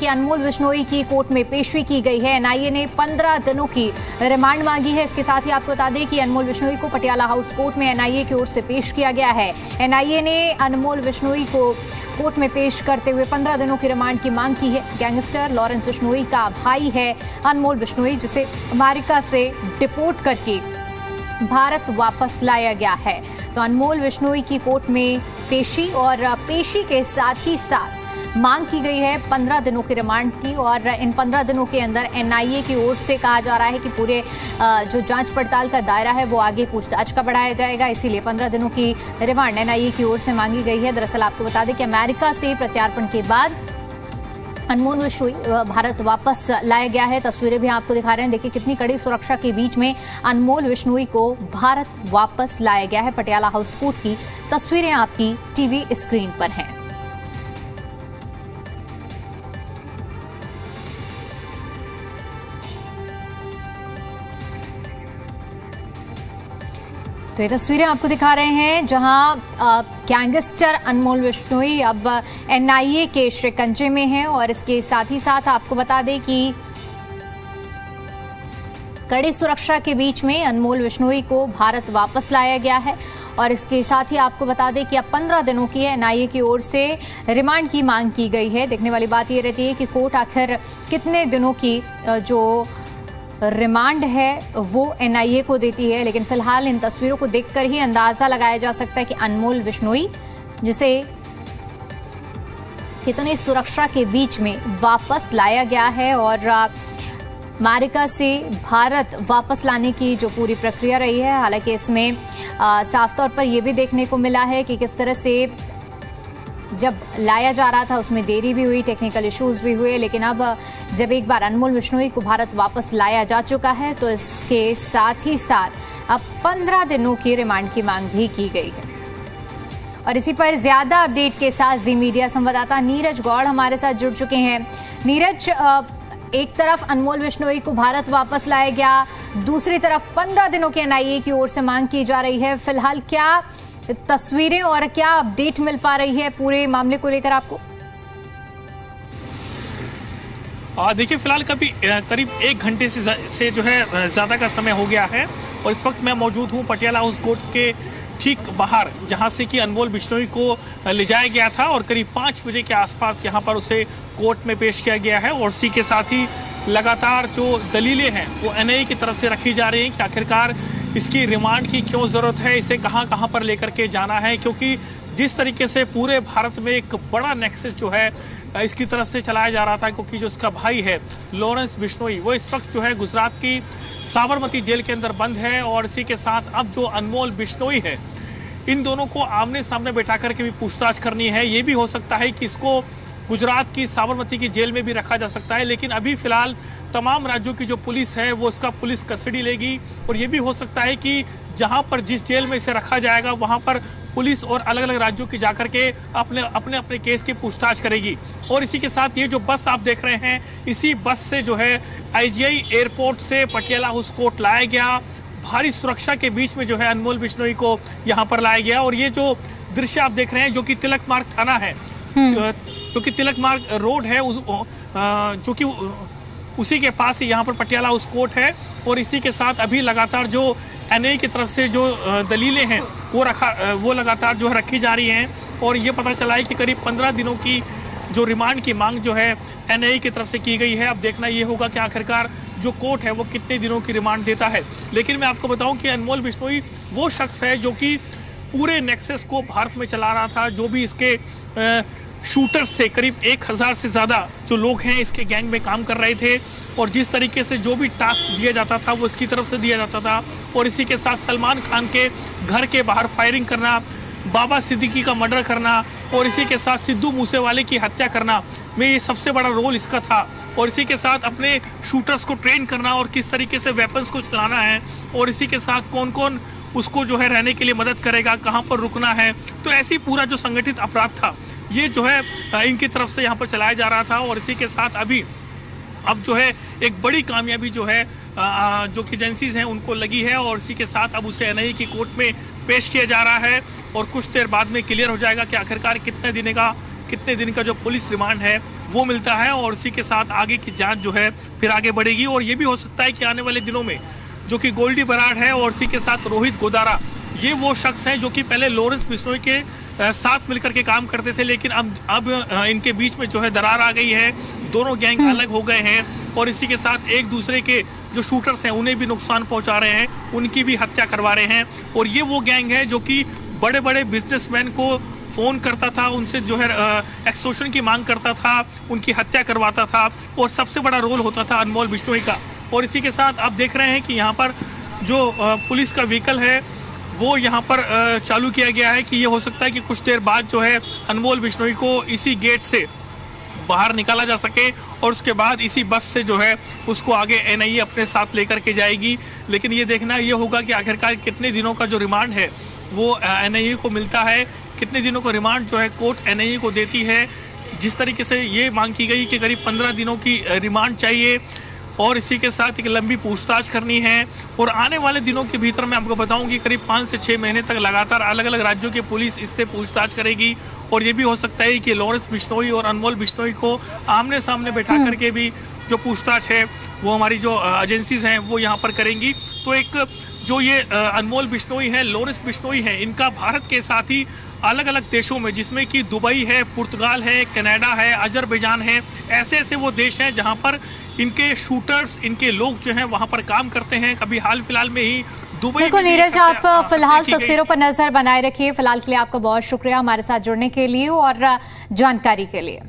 कि अनमोल बिश्नोई की कोर्ट में पेशी की गई है। एनआईए ने 15 दिनों की रिमांड मांगी है। इसके साथ ही आपको बता दें कि अनमोल बिश्नोई को पटियाला हाउस कोर्ट में एनआईए की ओर से पेश किया गया है। एनआईए ने अनमोल बिश्नोई को कोर्ट में पेश करते हुए 15 दिनों की रिमांड की मांग की है। गैंगस्टर लॉरेंस बिश्नोई का भाई है अनमोल बिश्नोई, जिसे अमेरिका से डिपोर्ट करके भारत वापस लाया गया है। तो अनमोल बिश्नोई की कोर्ट में पेशी और पेशी के साथ ही साथ मांग की गई है 15 दिनों की रिमांड की। और इन 15 दिनों के अंदर एनआईए की ओर से कहा जा रहा है कि पूरे जो जांच पड़ताल का दायरा है वो आगे पूछताछ का बढ़ाया जाएगा, इसीलिए 15 दिनों की रिमांड एनआईए की ओर से मांगी गई है। दरअसल आपको बता दें कि अमेरिका से प्रत्यार्पण के बाद अनमोल बिश्नोई भारत वापस लाया गया है। तस्वीरें भी आपको दिखा रहे हैं, देखिए कितनी कड़ी सुरक्षा के बीच में अनमोल बिश्नोई को भारत वापस लाया गया है। पटियाला हाउस कोर्ट की तस्वीरें आपकी टीवी स्क्रीन पर हैं। तो ये तस्वीरें आपको दिखा रहे हैं जहां गैंगस्टर अनमोल बिश्नोई अब एनआईए के शिकंजे में है। और इसके साथ ही साथ आपको बता दें कि कड़ी सुरक्षा के बीच में अनमोल बिश्नोई को भारत वापस लाया गया है। और इसके साथ ही आपको बता दें कि अब 15 दिनों की एनआईए की ओर से रिमांड की मांग की गई है। देखने वाली बात ये रहती है कि कोर्ट आखिर कितने दिनों की जो रिमांड है वो एनआईए को देती है। लेकिन फिलहाल इन तस्वीरों को देखकर ही अंदाजा लगाया जा सकता है कि अनमोल बिश्नोई, जिसे कितनी सुरक्षा के बीच में वापस लाया गया है और अमेरिका से भारत वापस लाने की जो पूरी प्रक्रिया रही है, हालांकि इसमें साफ तौर पर यह भी देखने को मिला है कि किस तरह से जब लाया जा रहा था उसमें देरी भी हुई, टेक्निकल इश्यूज भी हुए। लेकिन अब जब एक बार अनमोल बिश्नोई को भारत वापस लाया जा चुका है तो इसके साथ ही साथ अब 15 दिनों की रिमांड की मांग भी की गई है। और इसी पर ज्यादा अपडेट के साथ जी मीडिया संवाददाता नीरज गौड़ हमारे साथ जुड़ चुके हैं। नीरज, एक तरफ अनमोल बिश्नोई को भारत वापस लाया गया, दूसरी तरफ 15 दिनों की एनआईए की ओर से मांग की जा रही है। फिलहाल क्या तस्वीरें और क्या अपडेट मिल पा रही है पूरे मामले को लेकर आपको? देखिए, फिलहाल करीब 1 घंटे से जो है ज्यादा का समय हो गया है और इस वक्त मैं मौजूद हूं पटियाला हाउस कोर्ट के ठीक बाहर, जहां से कि अनमोल बिश्नोई को ले जाया गया था और करीब 5 बजे के आसपास यहां पर उसे कोर्ट में पेश किया गया है। और इसी के साथ ही लगातार जो दलीलें हैं वो एनआईए की तरफ से रखी जा रही हैं कि आखिरकार इसकी रिमांड की क्यों जरूरत है, इसे कहां पर लेकर के जाना है, क्योंकि जिस तरीके से पूरे भारत में एक बड़ा नेक्सस जो है इसकी तरफ से चलाया जा रहा था, क्योंकि जो उसका भाई है लॉरेंस बिश्नोई वो इस वक्त जो है गुजरात की साबरमती जेल के अंदर बंद है। और इसी के साथ अब जो अनमोल बिश्नोई है, इन दोनों को आमने सामने बैठा करके भी पूछताछ करनी है। ये भी हो सकता है कि इसको गुजरात की साबरमती की जेल में भी रखा जा सकता है, लेकिन अभी फिलहाल तमाम राज्यों की जो पुलिस है वो उसका पुलिस कस्टडी लेगी। और ये भी हो सकता है कि जहां पर जिस जेल में इसे रखा जाएगा वहां पर पुलिस और अलग अलग राज्यों की जाकर के अपने केस की पूछताछ करेगी। और इसी के साथ ये जो बस आप देख रहे हैं, इसी बस से जो है आईजीआई एयरपोर्ट से पटियाला हाउस कोर्ट लाया गया। भारी सुरक्षा के बीच में जो है अनमोल बिश्नोई को यहाँ पर लाया गया। और ये जो दृश्य आप देख रहे हैं, जो कि तिलक मार्ग थाना है, जो कि तिलक मार्ग रोड है, जो कि उसी के पास ही यहाँ पर पटियाला हाउस कोर्ट है। और इसी के साथ अभी लगातार जो एनआईए की तरफ से जो दलीलें हैं वो लगातार जो है रखी जा रही हैं। और ये पता चला है कि करीब 15 दिनों की जो रिमांड की मांग जो है एनआईए की तरफ से की गई है। अब देखना ये होगा कि आखिरकार जो कोर्ट है वो कितने दिनों की रिमांड देता है। लेकिन मैं आपको बताऊं कि अनमोल बिश्नोई वो शख्स है जो कि पूरे नेक्सस को भारत में चला रहा था। जो भी इसके शूटर्स थे, करीब 1000 से ज़्यादा जो लोग हैं इसके गैंग में काम कर रहे थे। और जिस तरीके से जो भी टास्क दिया जाता था वो इसकी तरफ से दिया जाता था। और इसी के साथ सलमान खान के घर के बाहर फायरिंग करना, बाबा सिद्दीकी का मर्डर करना और इसी के साथ सिद्धू मूसेवाले की हत्या करना में ये सबसे बड़ा रोल इसका था। और इसी के साथ अपने शूटर्स को ट्रेन करना और किस तरीके से वेपन्स को चलाना है, और इसी के साथ कौन कौन उसको जो है रहने के लिए मदद करेगा, कहाँ पर रुकना है। तो ऐसी पूरा जो संगठित अपराध था ये जो है इनकी तरफ से यहाँ पर चलाया जा रहा था। और इसी के साथ अब जो है एक बड़ी कामयाबी जो है जो कि एजेंसीज हैं उनको लगी है। और इसी के साथ अब उसे एनआईए की कोर्ट में पेश किया जा रहा है और कुछ देर बाद में क्लियर हो जाएगा कि आखिरकार कितने दिन का जो पुलिस रिमांड है वो मिलता है, और उसी के साथ आगे की जांच जो है फिर आगे बढ़ेगी। और ये भी हो सकता है कि आने वाले दिनों में जो कि गोल्डी बराड़ है और उसी के साथ रोहित गोदारा, ये वो शख्स हैं जो कि पहले लॉरेंस बिश्नोई के साथ मिलकर के काम करते थे, लेकिन अब इनके बीच में जो है दरार आ गई है, दोनों गैंग अलग हो गए हैं और इसी के साथ एक दूसरे के जो शूटर्स हैं उन्हें भी नुकसान पहुंचा रहे हैं, उनकी भी हत्या करवा रहे हैं। और ये वो गैंग है जो कि बड़े बड़े बिजनेसमैन को फोन करता था, उनसे जो है एक्सटॉर्शन की मांग करता था, उनकी हत्या करवाता था, और सबसे बड़ा रोल होता था अनमोल बिश्नोई का। और इसी के साथ आप देख रहे हैं कि यहाँ पर जो पुलिस का व्हीकल है वो यहाँ पर चालू किया गया है कि ये हो सकता है कि कुछ देर बाद जो है अनमोल बिश्नोई को इसी गेट से बाहर निकाला जा सके और उसके बाद इसी बस से जो है उसको आगे एनआईए अपने साथ लेकर के जाएगी। लेकिन ये देखना ये होगा कि आखिरकार कितने दिनों का जो रिमांड है वो एनआईए को मिलता है, कितने दिनों का रिमांड जो है कोर्ट एनआईए को देती है। जिस तरीके से ये मांग की गई कि करीब 15 दिनों की रिमांड चाहिए और इसी के साथ एक लंबी पूछताछ करनी है, और आने वाले दिनों के भीतर मैं आपको बताऊं कि करीब 5 से 6 महीने तक लगातार अलग अलग राज्यों की पुलिस इससे पूछताछ करेगी। और ये भी हो सकता है कि लॉरेंस बिश्नोई और अनमोल बिश्नोई को आमने सामने बैठा करके भी जो पूछताछ है वो हमारी जो एजेंसीज हैं वो यहाँ पर करेंगी। तो एक जो ये अनमोल बिश्नोई है, लॉरेंस बिश्नोई है, इनका भारत के साथ ही अलग अलग देशों में, जिसमें कि दुबई है, पुर्तगाल है, कनाडा है, अजरबैजान है, ऐसे ऐसे वो देश हैं जहां पर इनके शूटर्स, इनके लोग जो हैं वहां पर काम करते हैं। कभी हाल फिलहाल में ही दुबई। बिल्कुल नीरज, आप फिलहाल तस्वीरों पर नजर बनाए रखिए। फिलहाल के लिए आपका बहुत शुक्रिया हमारे साथ जुड़ने के लिए और जानकारी के लिए।